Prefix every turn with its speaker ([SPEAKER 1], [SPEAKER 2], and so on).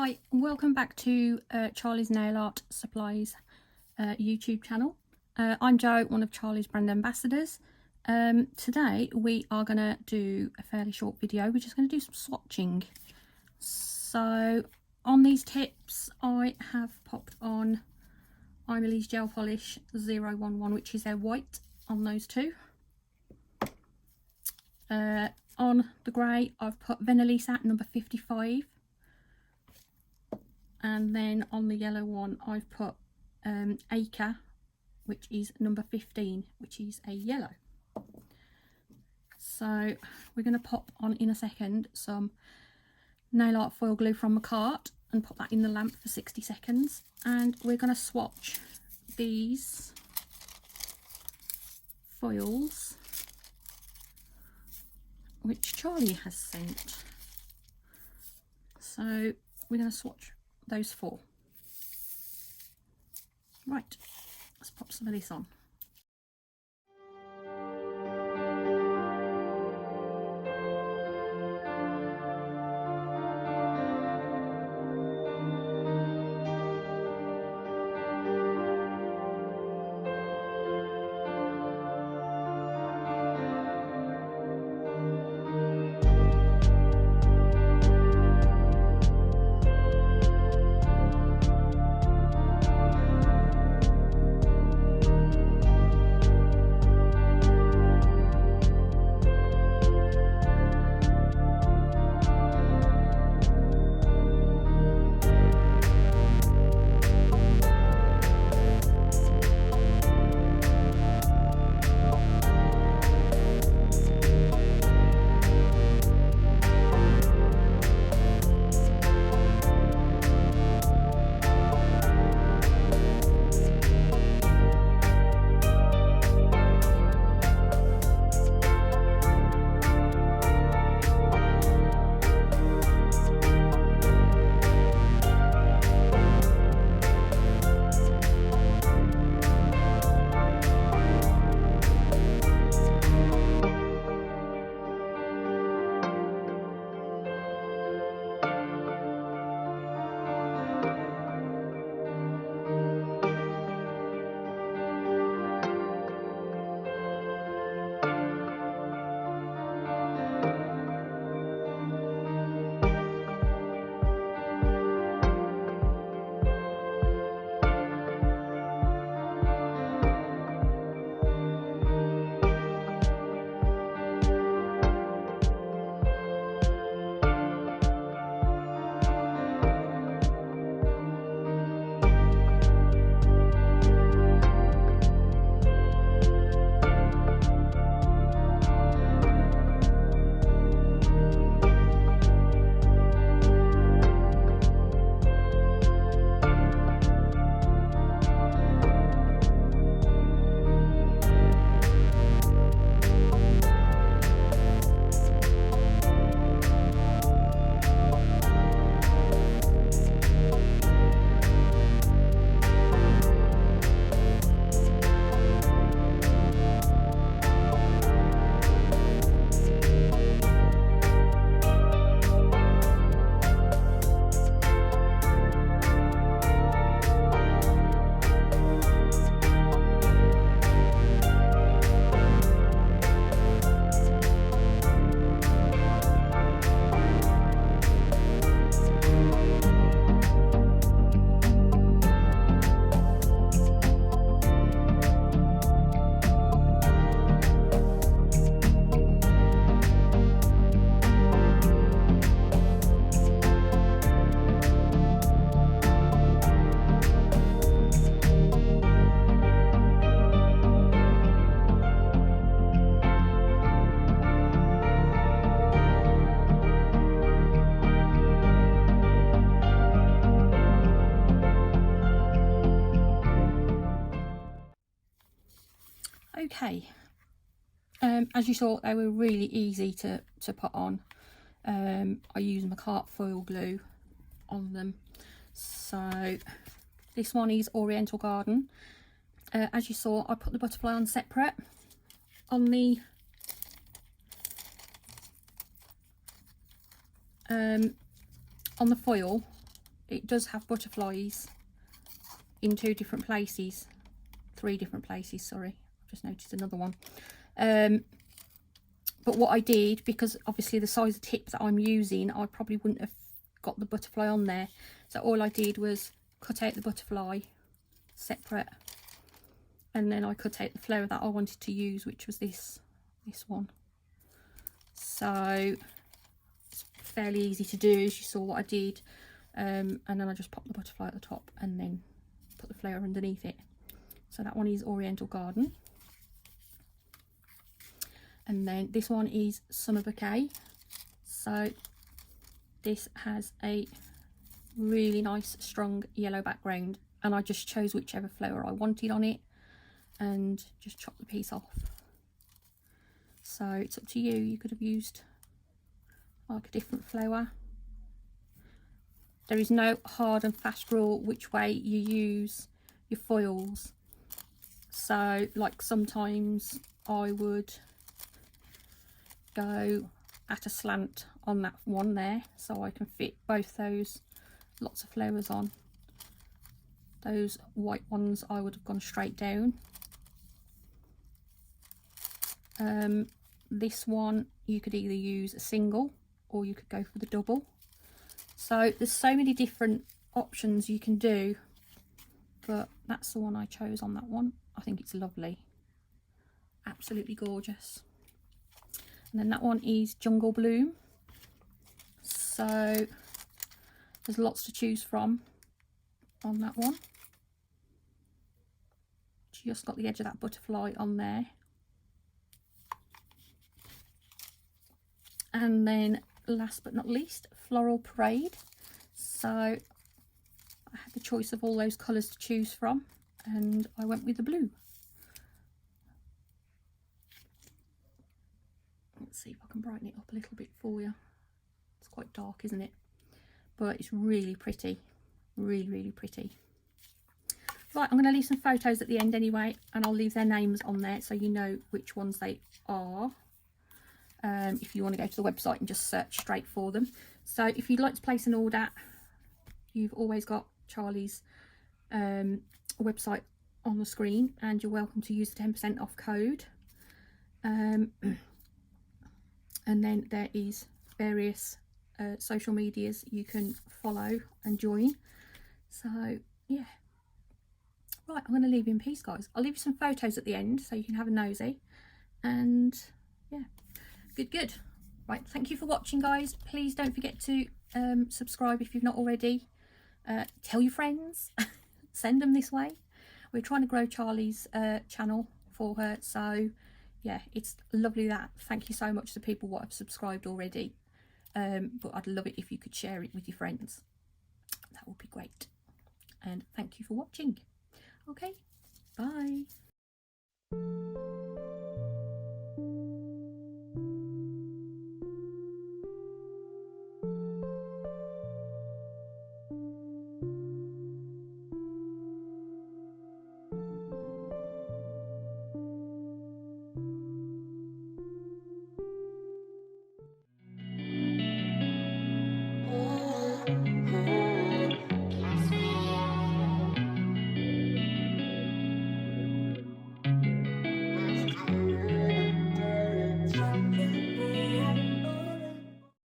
[SPEAKER 1] Hi, welcome back to Charlie's Nail Art Supplies YouTube channel. I'm Jo, one of Charlie's brand ambassadors. Today we are going to do a fairly short video. We're just going to do some swatching. So on these tips I have popped on Emily's Gel Polish 011, which is their white on those two. On the grey I've put Venelisa number 55. And then on the yellow one I've put Acre, which is number 15, which is a yellow. So we're going to pop on in a second some nail art foil glue from the cart and pop that in the lamp for 60 seconds. And we're going to swatch these foils which Charlie has sent. So we're going to swatch those four. Right, let's pop some of this on. Okay, as you saw, they were really easy to put on. I used my cart foil glue on them. So this one is Oriental Garden. As you saw, I put the butterfly on separate. On the foil it does have butterflies in 2 different places, 3 different places, sorry, I've just noticed another one. But what I did, because obviously the size of tip that I'm using, I probably wouldn't have got the butterfly on there, so all I did was cut out the butterfly separate, and then I cut out the flower that I wanted to use, which was this one. So it's fairly easy to do, as you saw what I did. And then I just popped the butterfly at the top and then put the flower underneath it. So that one is Oriental Garden, and then this one is Summer Bouquet. So this has a really nice strong yellow background, and I just chose whichever flower I wanted on it and just chopped the piece off. So it's up to you. You could have used like a different flower. There is no hard and fast rule which way you use your foils. So like sometimes I would go at a slant on that one there, so I can fit both those lots of flowers on. Those white ones I would have gone straight down. This one you could either use a single or you could go for the double. So there's so many different options you can do, but that's the one I chose on that one. I think it's lovely, absolutely gorgeous. And then that one is Jungle Bloom. So there's lots to choose from on that one. Just got the edge of that butterfly on there. And then last but not least, Floral Parade. So I had the choice of all those colours to choose from, and I went with the blue. Let's see if I can brighten it up a little bit for you. It's quite dark, isn't it? But it's really pretty, really pretty. Right, I'm going to leave some photos at the end anyway, and I'll leave their names on there so you know which ones they are. If you want to go to the website and just search straight for them. So if you'd like to place an order, you've always got Charlie's website on the screen, and you're welcome to use the 10% off code. And then there is various social medias you can follow and join. So yeah, right, I'm going to leave you in peace, guys. I'll leave you some photos at the end so you can have a nosy, and yeah, good. Right, thank you for watching, guys. Please don't forget to subscribe if you've not already. Tell your friends, send them this way. We're trying to grow Charlie's channel for her, so yeah, it's lovely that. Thank you so much to people what have subscribed already, but I'd love it if you could share it with your friends. That would be great. And thank you for watching. Okay, bye.